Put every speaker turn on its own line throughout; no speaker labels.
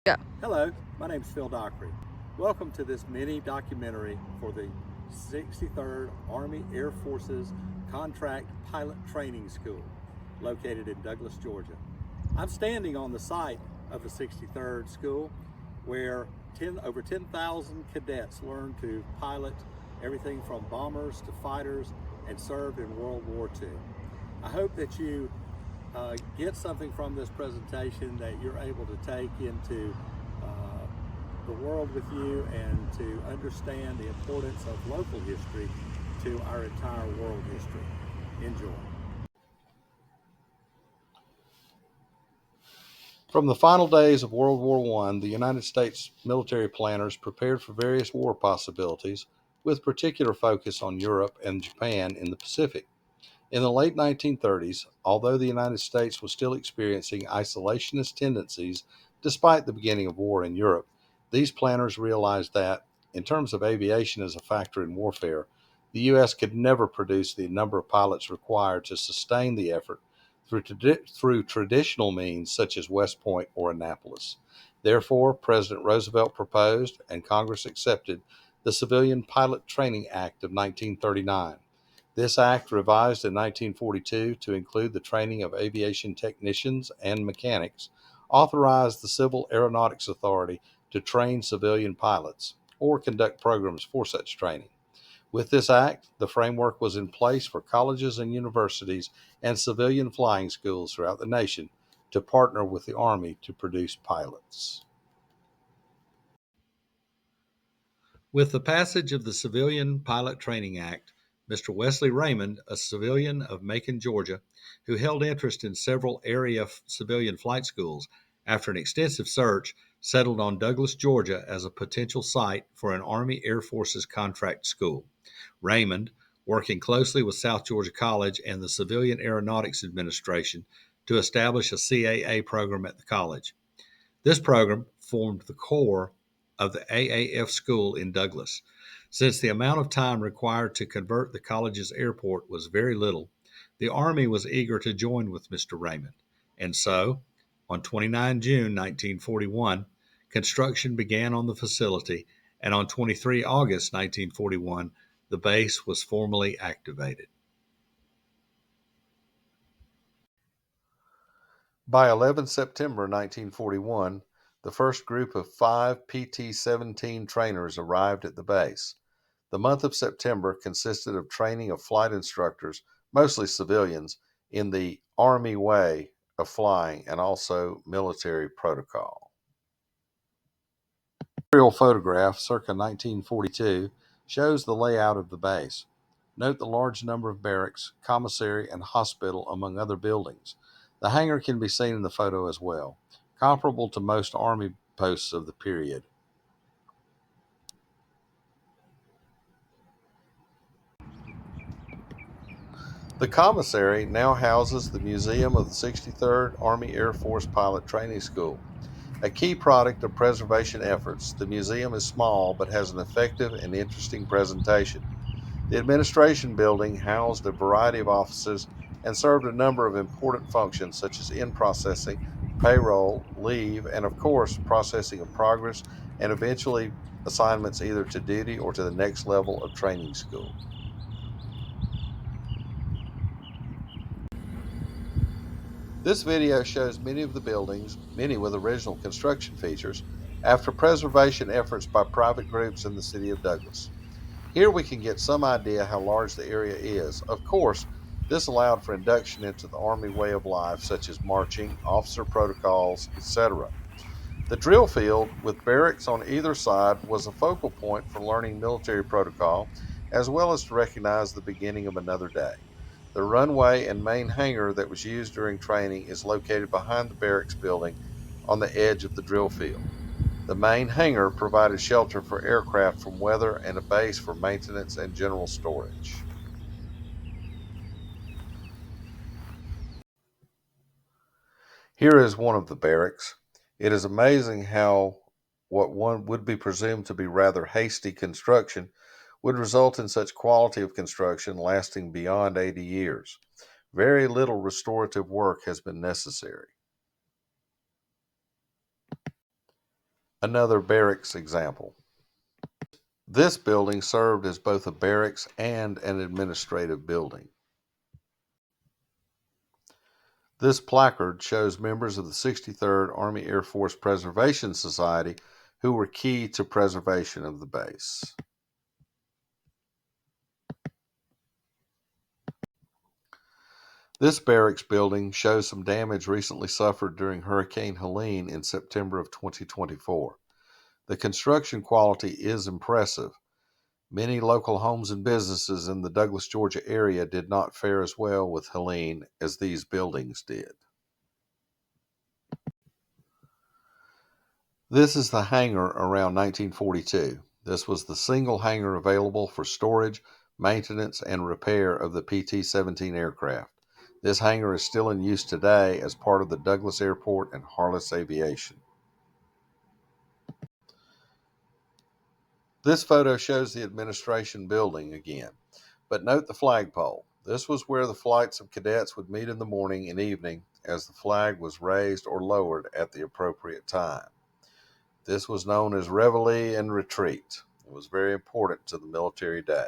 Go.
Hello, my name is Phil Dockery. Welcome to this mini documentary for the 63rd Army Air Force's Contract Pilot Training School, located in Douglas, Georgia. I'm standing on the site of the 63rd school where over 10,000 cadets learned to pilot everything from bombers to fighters and served in World War II. I hope that you get something from this presentation that you're able to take into the world with you and to understand the importance of local history to our entire world history. Enjoy. From the final days of World War I, the United States military planners prepared for various war possibilities, with particular focus on Europe and Japan in the Pacific. In the late 1930s, although the United States was still experiencing isolationist tendencies despite the beginning of war in Europe, these planners realized that, in terms of aviation as a factor in warfare, the U.S. could never produce the number of pilots required to sustain the effort through traditional means such as West Point or Annapolis. Therefore, President Roosevelt proposed, and Congress accepted, the Civilian Pilot Training Act of 1939. This act, revised in 1942 to include the training of aviation technicians and mechanics, authorized the Civil Aeronautics Authority to train civilian pilots or conduct programs for such training. With this act, the framework was in place for colleges and universities and civilian flying schools throughout the nation to partner with the Army to produce pilots. With the passage of the Civilian Pilot Training Act, Mr. Wesley Raymond, a civilian of Macon, Georgia, who held interest in several area civilian flight schools, after an extensive search, settled on Douglas, Georgia as a potential site for an Army Air Forces contract school. Raymond, working closely with South Georgia College and the Civilian Aeronautics Administration to establish a CAA program at the college. This program formed the core of the AAF school in Douglas. Since the amount of time required to convert the college's airport was very little, the Army was eager to join with Mr. Raymond. And so, on 29 June 1941, construction began on the facility, and on 23 August 1941, the base was formally activated. By 11 September 1941, the first group of 5 PT-17 trainers arrived at the base. The month of September consisted of training of flight instructors, mostly civilians, in the Army way of flying and also military protocol. The aerial photograph, circa 1942, shows the layout of the base. Note the large number of barracks, commissary, and hospital, among other buildings. The hangar can be seen in the photo as well, comparable to most Army posts of the period. The commissary now houses the Museum of the 63rd Army Air Force Pilot Training School. A key product of preservation efforts, the museum is small but has an effective and interesting presentation. The administration building housed a variety of offices and served a number of important functions such as in-processing, payroll, leave, and of course, processing of progress and eventually assignments either to duty or to the next level of training school. This video shows many of the buildings, many with original construction features, after preservation efforts by private groups in the city of Douglas. Here we can get some idea how large the area is. Of course, this allowed for induction into the Army way of life, such as marching, officer protocols, etc. The drill field, with barracks on either side, was a focal point for learning military protocol, as well as to recognize the beginning of another day. The runway and main hangar that was used during training is located behind the barracks building on the edge of the drill field. The main hangar provided shelter for aircraft from weather and a base for maintenance and general storage. Here is one of the barracks. It is amazing how what one would be presumed to be rather hasty construction would result in such quality of construction lasting beyond 80 years. Very little restorative work has been necessary. Another barracks example. This building served as both a barracks and an administrative building. This placard shows members of the 63rd Army Air Force Preservation Society who were key to preservation of the base. This barracks building shows some damage recently suffered during Hurricane Helene in September of 2024. The construction quality is impressive. Many local homes and businesses in the Douglas, Georgia area did not fare as well with Helene as these buildings did. This is the hangar around 1942. This was the single hangar available for storage, maintenance, and repair of the PT-17 aircraft. This hangar is still in use today as part of the Douglas Airport and Harless Aviation. This photo shows the administration building again, but note the flagpole. This was where the flights of cadets would meet in the morning and evening as the flag was raised or lowered at the appropriate time. This was known as Reveille and Retreat. It was very important to the military day.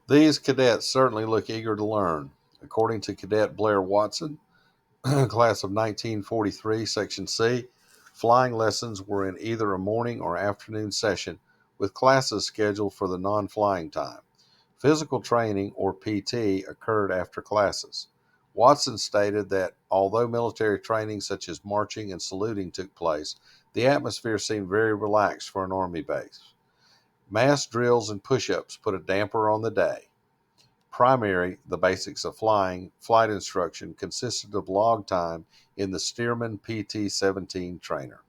These cadets certainly look eager to learn. According to Cadet Blair Watson, class of 1943, Section C, flying lessons were in either a morning or afternoon session, with classes scheduled for the non-flying time. Physical training, or PT, occurred after classes. Watson stated that although military training such as marching and saluting took place, the atmosphere seemed very relaxed for an Army base. Mass drills and push-ups put a damper on the day. Primary, the basics of flying, flight instruction consisted of log time in the Stearman PT-17 trainer.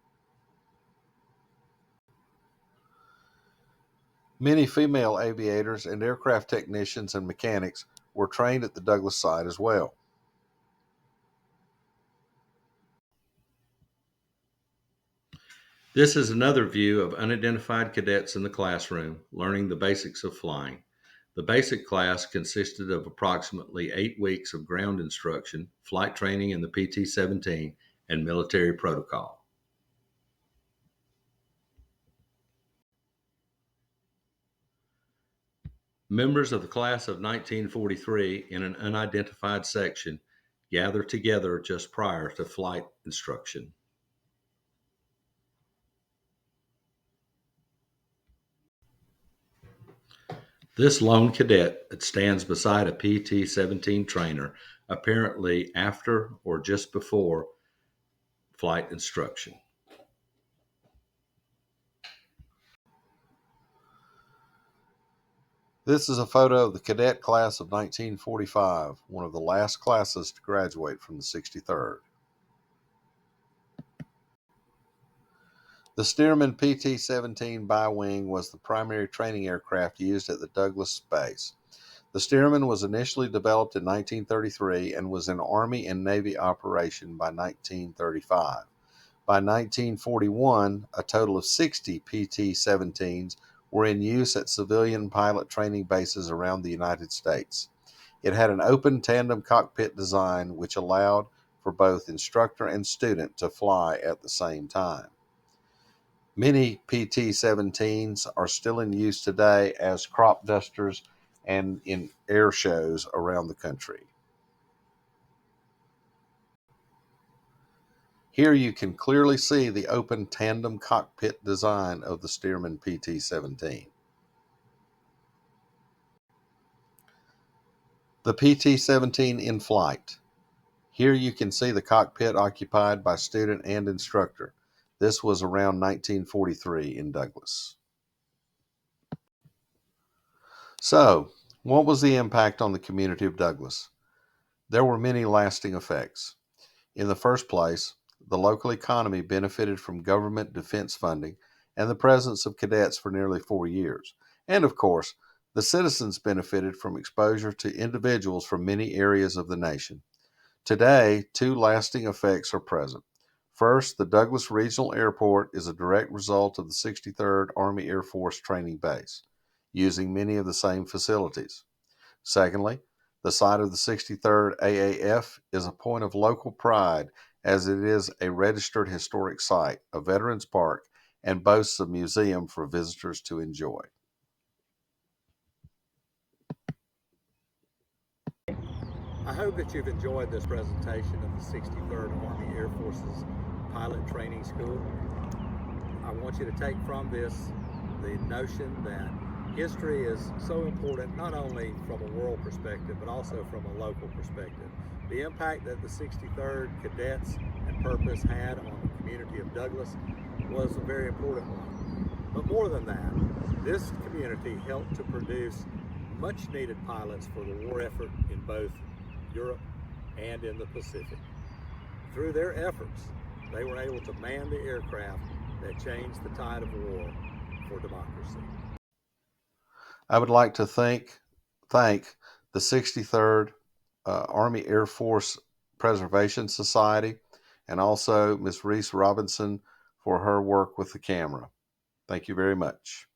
Many female aviators and aircraft technicians and mechanics were trained at the Douglas site as well. This is another view of unidentified cadets in the classroom learning the basics of flying. The basic class consisted of approximately 8 weeks of ground instruction, flight training in the PT-17, and military protocol. Members of the class of 1943 in an unidentified section gather together just prior to flight instruction. This lone cadet that stands beside a PT-17 trainer, apparently after or just before flight instruction. This is a photo of the cadet class of 1945, one of the last classes to graduate from the 63rd. The Stearman PT-17 bi-wing was the primary training aircraft used at the Douglas base. The Stearman was initially developed in 1933 and was in Army and Navy operation by 1935. By 1941, a total of 60 PT-17s were in use at civilian pilot training bases around the United States. It had an open tandem cockpit design which allowed for both instructor and student to fly at the same time. Many PT-17s are still in use today as crop dusters and in air shows around the country. Here you can clearly see the open tandem cockpit design of the Stearman PT-17. The PT-17 in flight. Here you can see the cockpit occupied by student and instructor. This was around 1943 in Douglas. So, what was the impact on the community of Douglas? There were many lasting effects. In the first place, the local economy benefited from government defense funding and the presence of cadets for nearly 4 years. And of course, the citizens benefited from exposure to individuals from many areas of the nation. Today, two lasting effects are present. First, the Douglas Regional Airport is a direct result of the 63rd Army Air Force Training Base, using many of the same facilities. Secondly, the site of the 63rd AAF is a point of local pride as it is a registered historic site, a veterans park, and boasts a museum for visitors to enjoy.
I hope that you've enjoyed this presentation of the 63rd Army Air Force's Pilot Training School. I want you to take from this the notion that history is so important, not only from a world perspective, but also from a local perspective. The impact that the 63rd Cadets and Purpose had on the community of Douglas was a very important one. But more than that, this community helped to produce much needed pilots for the war effort in both Europe and in the Pacific. Through their efforts, they were able to man the aircraft that changed the tide of war for democracy.
I would like to thank the 63rd Army Air Force Preservation Society and also Ms. Reese Robinson for her work with the camera. Thank you very much.